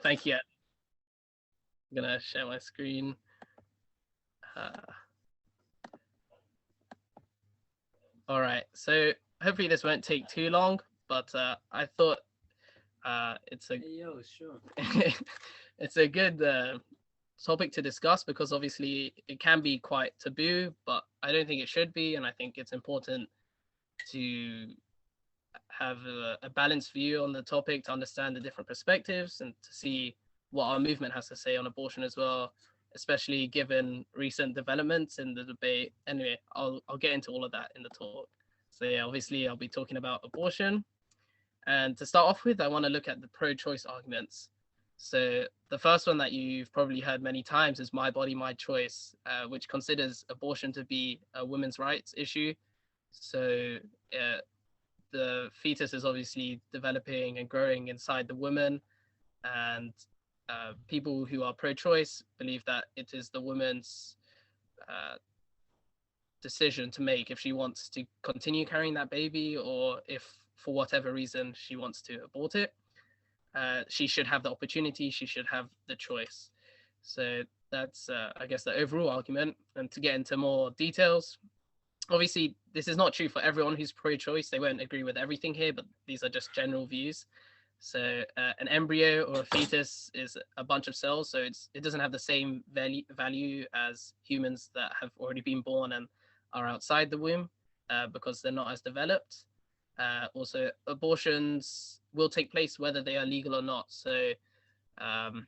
Thank you. I'm gonna share my screen. Uh, all right, so hopefully this won't take too long, but I thought it's a Yo, sure. it's a good topic to discuss because obviously it can be quite taboo, but I don't think it should be, and I think it's important to have a balanced view on the topic to understand the different perspectives and to see what our movement has to say on abortion as well, especially given recent developments in the debate. Anyway, I'll get into all of that in the talk. So yeah, obviously I'll be talking about abortion. And to start off with, I want to look at the pro-choice arguments. So the first one that you've probably heard many times is "my body, my choice," which considers abortion to be a women's rights issue. So uh, the fetus is obviously developing and growing inside the woman, and people who are pro-choice believe that it is the woman's uh, decision to make if she wants to continue carrying that baby or if for whatever reason she wants to abort it. She should have the opportunity, she should have the choice. So that's I guess the overall argument. And to get into more details, obviously this is not true for everyone who's pro-choice. They won't agree with everything here, but these are just general views. So an embryo or a fetus is a bunch of cells, so it doesn't have the same value as humans that have already been born and are outside the womb because they're not as developed. Also, abortions will take place whether they are legal or not. So um,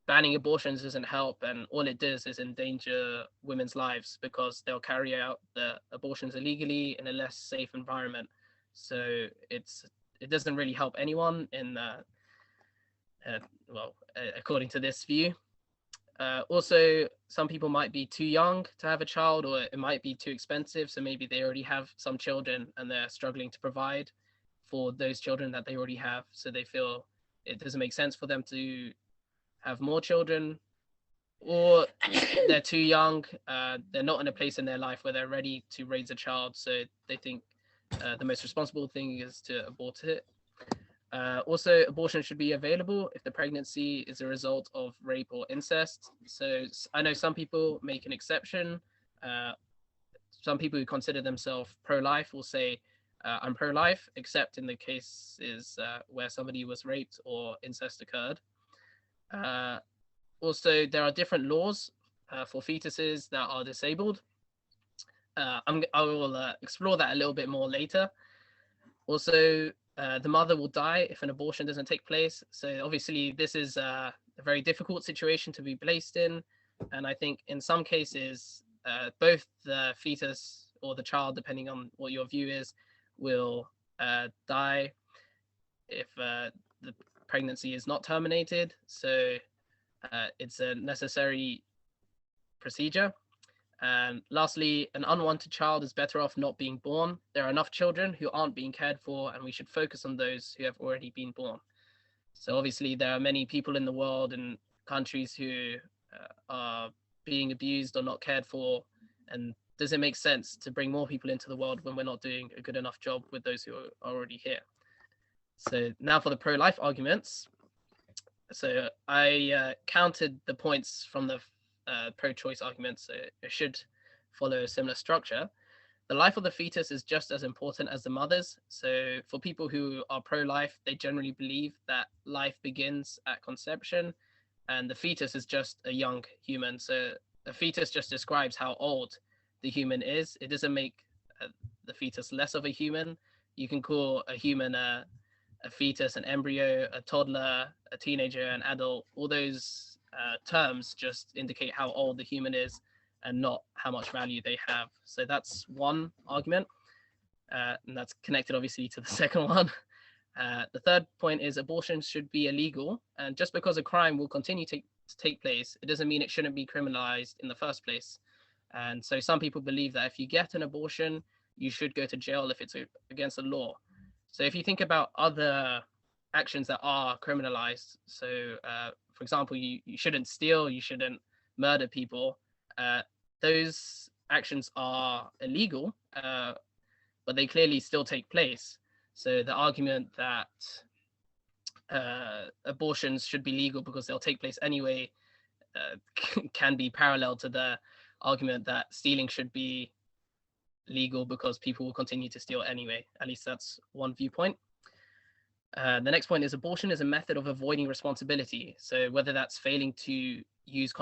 banning abortions doesn't help, and all it does is endanger women's lives because they'll carry out the abortions illegally in a less safe environment. So it doesn't really help anyone in well, according to this view. Also, some people might be too young to have a child, or it might be too expensive. So maybe they already have some children and they're struggling to provide for those children that they already have. So they feel it doesn't make sense for them to have more children, or they're too young. They're not in a place in their life where they're ready to raise a child. So they think the most responsible thing is to abort it. Also, abortion should be available if the pregnancy is a result of rape or incest. So I know some people make an exception. Uh, some people who consider themselves pro-life will say, I'm pro-life, except in the cases where somebody was raped or incest occurred. Uh, Also, there are different laws for fetuses that are disabled. I will explore that a little bit more later. Also, the mother will die if an abortion doesn't take place. So obviously, this is a very difficult situation to be placed in, and I think in some cases, both the fetus or the child, depending on what your view is, will die if the pregnancy is not terminated. So it's a necessary procedure. And lastly, an unwanted child is better off not being born. There are enough children who aren't being cared for, and we should focus on those who have already been born. So obviously, there are many people in the world and countries who are being abused or not cared for. And does it make sense to bring more people into the world when we're not doing a good enough job with those who are already here? So now for the pro-life arguments. So I counted the points from the pro-choice argument, so it should follow a similar structure. The life of the fetus is just as important as the mother's. So for people who are pro-life, they generally believe that life begins at conception, and the fetus is just a young human. So a fetus just describes how old the human is. It doesn't make the fetus less of a human. You can call a human a fetus, an embryo, a toddler, a teenager, an adult. All those terms just indicate how old the human is and not how much value they have. So that's one argument, and that's connected obviously to the second one. The third point is abortion should be illegal, and just because a crime will continue to take place, it doesn't mean it shouldn't be criminalized in the first place. And so some people believe that if you get an abortion, you should go to jail if it's against the law. So if you think about other actions that are criminalized, so for example, you shouldn't steal, you shouldn't murder people, uh, those actions are illegal, but they clearly still take place. So the argument that abortions should be legal because they'll take place anyway can be parallel to the argument that stealing should be legal because people will continue to steal anyway. At least that's one viewpoint. The next point is abortion is a method of avoiding responsibility. So whether that's failing to use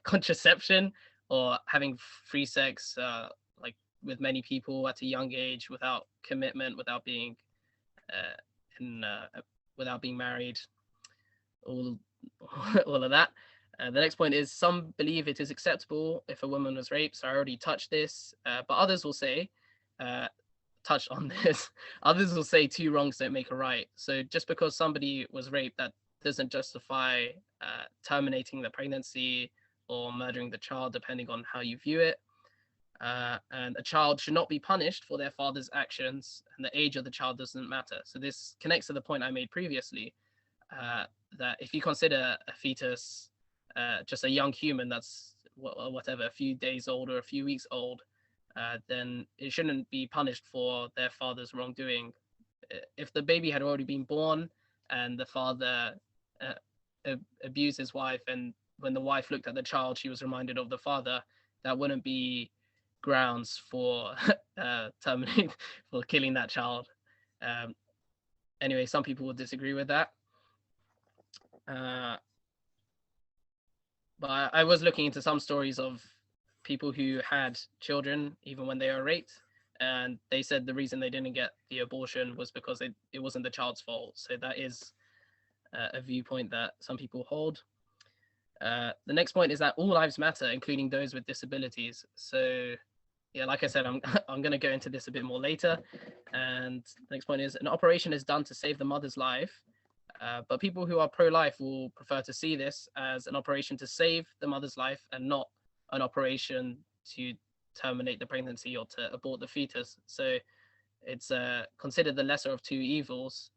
contraception or having free sex, like with many people at a young age without commitment, without being without being married, all all of that. The next point is some believe it is acceptable if a woman was raped. So I already touched this, but others will say, touched on this. Others will say two wrongs don't make a right. So just because somebody was raped, that doesn't justify terminating the pregnancy or murdering the child, depending on how you view it. And a child should not be punished for their father's actions, and the age of the child doesn't matter. So this connects to the point I made previously, that if you consider a fetus just a young human that's whatever, a few days old or a few weeks old, then it shouldn't be punished for their father's wrongdoing. If the baby had already been born and the father abused his wife, and when the wife looked at the child, she was reminded of the father, that wouldn't be grounds for terminating for killing that child. Anyway, some people will disagree with that. But I was looking into some stories of people who had children even when they were raped, and they said the reason they didn't get the abortion was because it wasn't the child's fault. So that is a viewpoint that some people hold. The next point is that all lives matter, including those with disabilities. So yeah, like I said, I'm going to go into this a bit more later. And the next point is an operation is done to save the mother's life. But people who are pro-life will prefer to see this as an operation to save the mother's life and not an operation to terminate the pregnancy or to abort the fetus. So it's considered the lesser of two evils.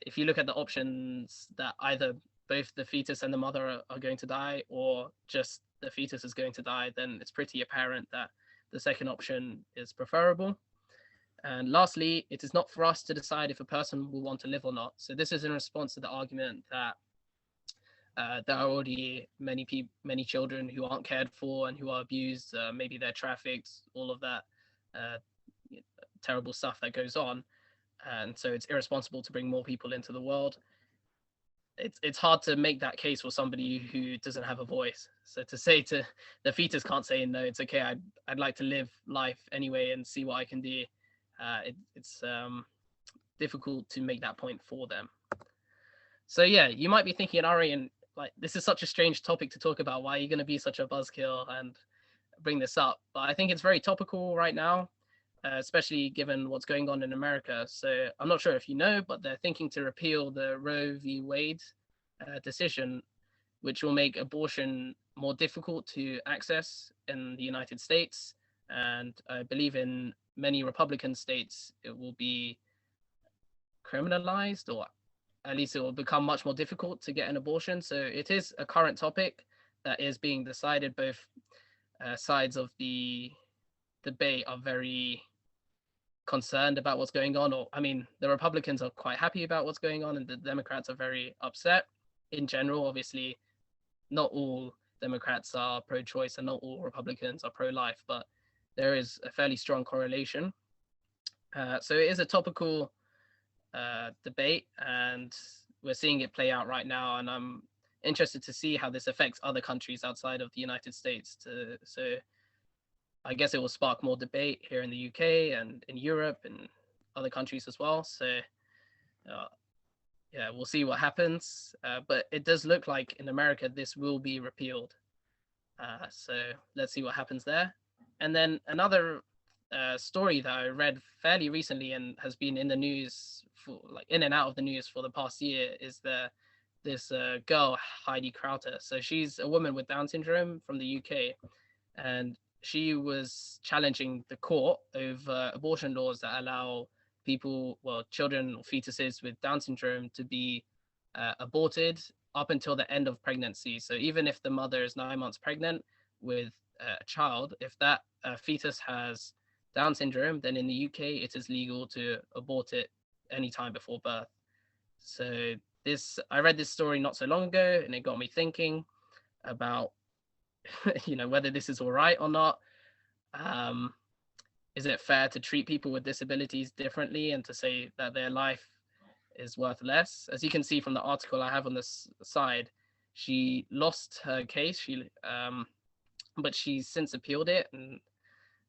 If you look at the options that either both the fetus and the mother are going to die, or just the fetus is going to die, then it's pretty apparent that the second option is preferable. And lastly, it is not for us to decide if a person will want to live or not. So this is in response to the argument that there are already many children who aren't cared for and who are abused. Maybe they're trafficked, all of that terrible stuff that goes on. And so it's irresponsible to bring more people into the world. It's hard to make that case for somebody who doesn't have a voice. So to say to the fetus can't say no, it's okay, I'd like to live life anyway and see what I can do. It's difficult to make that point for them. So yeah, you might be thinking, Aryan, like this is such a strange topic to talk about. Why are you going to be such a buzzkill and bring this up? But I think it's very topical right now, especially given what's going on in America. So I'm not sure if you know, but they're thinking to repeal the Roe v. Wade decision, which will make abortion more difficult to access in the United States. And I believe in many Republican states, it will be criminalized, or at least it will become much more difficult to get an abortion. So it is a current topic that is being decided. Both sides of the debate are very concerned about what's going on. Or, I mean, the Republicans are quite happy about what's going on, and the Democrats are very upset. In general, obviously, not all Democrats are pro-choice and not all Republicans are pro-life, but there is a fairly strong correlation. So it is a topical debate, and we're seeing it play out right now. And I'm interested to see how this affects other countries outside of the United States. So I guess it will spark more debate here in the UK and in Europe and other countries as well. So yeah, we'll see what happens. But it does look like in America this will be repealed. So let's see what happens there. And then another story that I read fairly recently and has been in the news for like in and out of the news for the past year is this girl, Heidi Crowther. So she's a woman with Down syndrome from the UK, and she was challenging the court over abortion laws that allow people, well, children or fetuses with Down syndrome to be aborted up until the end of pregnancy. So even if the mother is 9 months pregnant with a child, if that fetus has Down syndrome, then in the UK it is legal to abort it anytime before birth. So I read this story not so long ago, and it got me thinking about, whether this is all right or not. Um, is it fair to treat people with disabilities differently and to say that their life is worth less? As you can see from the article I have on this side, she lost her case. But she's since appealed it, and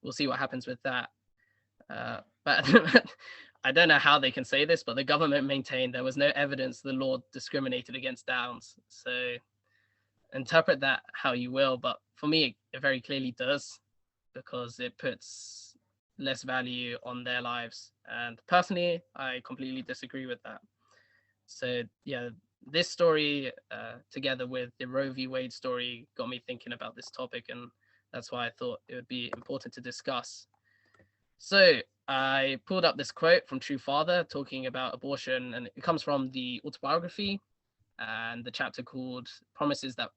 we'll see what happens with that. But I don't know how they can say this, but the government maintained there was no evidence the law discriminated against Downs. So interpret that how you will, but for me, it very clearly does, because it puts less value on their lives. And personally, I completely disagree with that. So yeah, this story, together with the Roe v. Wade story, got me thinking about this topic, and that's why I thought it would be important to discuss. So I pulled up this quote from True Father talking about abortion, and it comes from the autobiography and the chapter called Promises That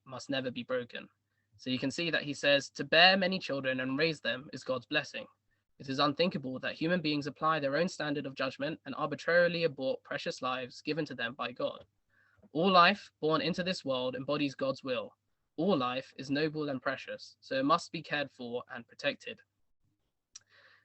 Must Never Be Broken. So you can see that he says, "To bear many children and raise them is God's blessing. It is unthinkable that human beings apply their own standard of judgment and arbitrarily abort precious lives given to them by God. All life born into this world embodies God's will. All life is noble and precious, so it must be cared for and protected."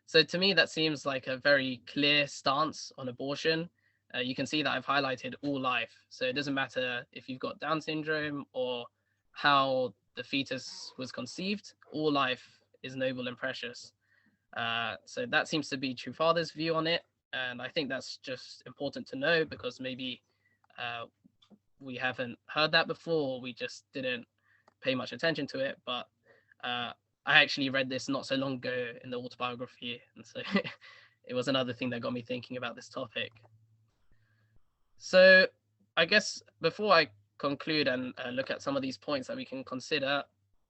So to me, that seems like a very clear stance on abortion. You can see that I've highlighted all life. So it doesn't matter if you've got Down syndrome or how the fetus was conceived, all life is noble and precious. So that seems to be True Father's view on it. And I think that's just important to know, because maybe we haven't heard that before, we just didn't pay much attention to it. But I actually read this not so long ago in the autobiography, and so it was another thing that got me thinking about this topic. So I guess before I conclude and look at some of these points that we can consider,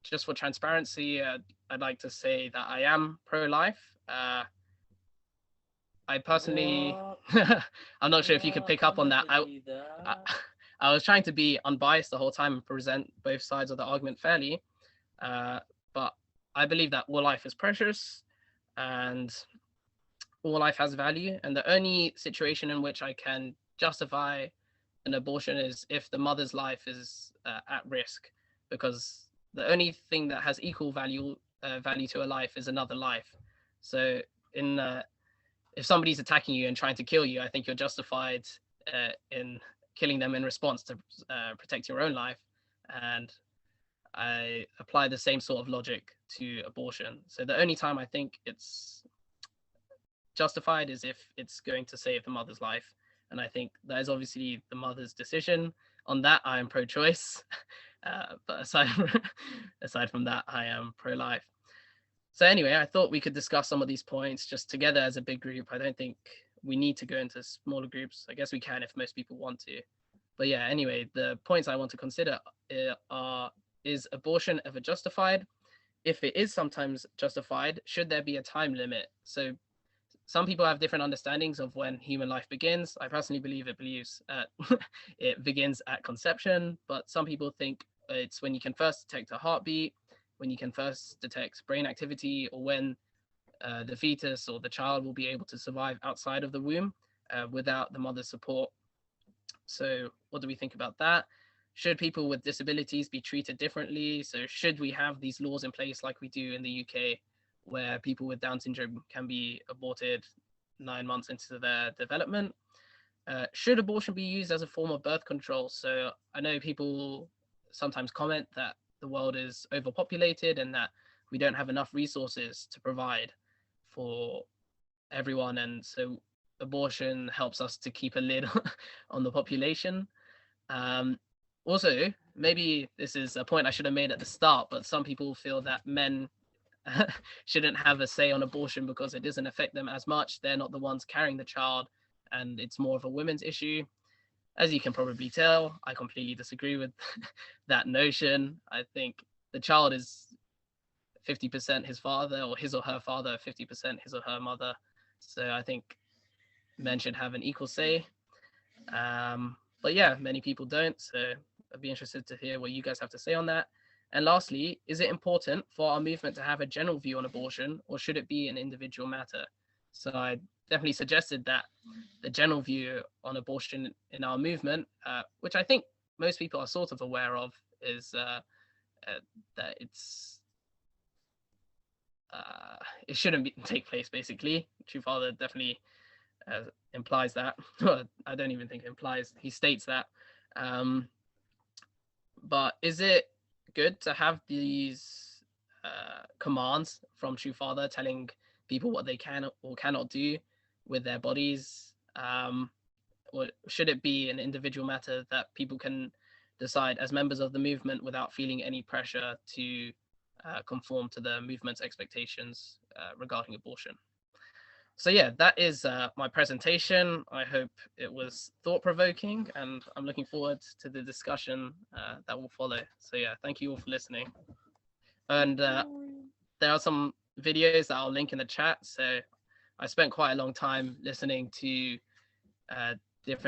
just for transparency, I'd like to say that I am pro-life. I personally, I'm not sure if you could pick up on that. I was trying to be unbiased the whole time and present both sides of the argument fairly. But I believe that all life is precious and all life has value. And the only situation in which I can justify an abortion is if the mother's life is at risk, because the only thing that has equal value to a life is another life. So if somebody's attacking you and trying to kill you, I think you're justified in killing them in response to protect your own life. And I apply the same sort of logic to abortion. So the only time I think it's justified is if it's going to save the mother's life. And I think that is obviously the mother's decision. On that, I am pro-choice. But aside from that, I am pro-life. So anyway, I thought we could discuss some of these points just together as a big group. I don't think we need to go into smaller groups. I guess we can if most people want to. But yeah, anyway, the points I want to consider are, is abortion ever justified? If it is sometimes justified, should there be a time limit? So some people have different understandings of when human life begins. I personally believe it begins at conception, but some people think it's when you can first detect a heartbeat, when you can first detect brain activity, or when the fetus or the child will be able to survive outside of the womb without the mother's support. So what do we think about that? Should people with disabilities be treated differently? So should we have these laws in place like we do in the UK, where people with Down syndrome can be aborted 9 months into their development? Should abortion be used as a form of birth control? So I know people sometimes comment that the world is overpopulated and that we don't have enough resources to provide for everyone. And so abortion helps us to keep a lid on the population. Also, maybe this is a point I should have made at the start, but some people feel that men shouldn't have a say on abortion because it doesn't affect them as much. They're not the ones carrying the child, and it's more of a women's issue. As you can probably tell, I completely disagree with that notion. I think the child is 50% his father, or his or her father, 50% his or her mother. So I think men should have an equal say. But yeah, many people don't. So I'd be interested to hear what you guys have to say on that. And lastly, is it important for our movement to have a general view on abortion, or should it be an individual matter? So I definitely suggested that the general view on abortion in our movement, which I think most people are sort of aware of, is that it shouldn't take place. Basically, True Father definitely implies that. I don't even think it implies. He states that. But is it good to have these commands from True Father telling people what they can or cannot do with their bodies? Or should it be an individual matter that people can decide as members of the movement without feeling any pressure to conform to the movement's expectations regarding abortion? So yeah, that is my presentation. I hope it was thought-provoking, and I'm looking forward to the discussion that will follow. So yeah, thank you all for listening. And there are some videos that I'll link in the chat. So I spent quite a long time listening to different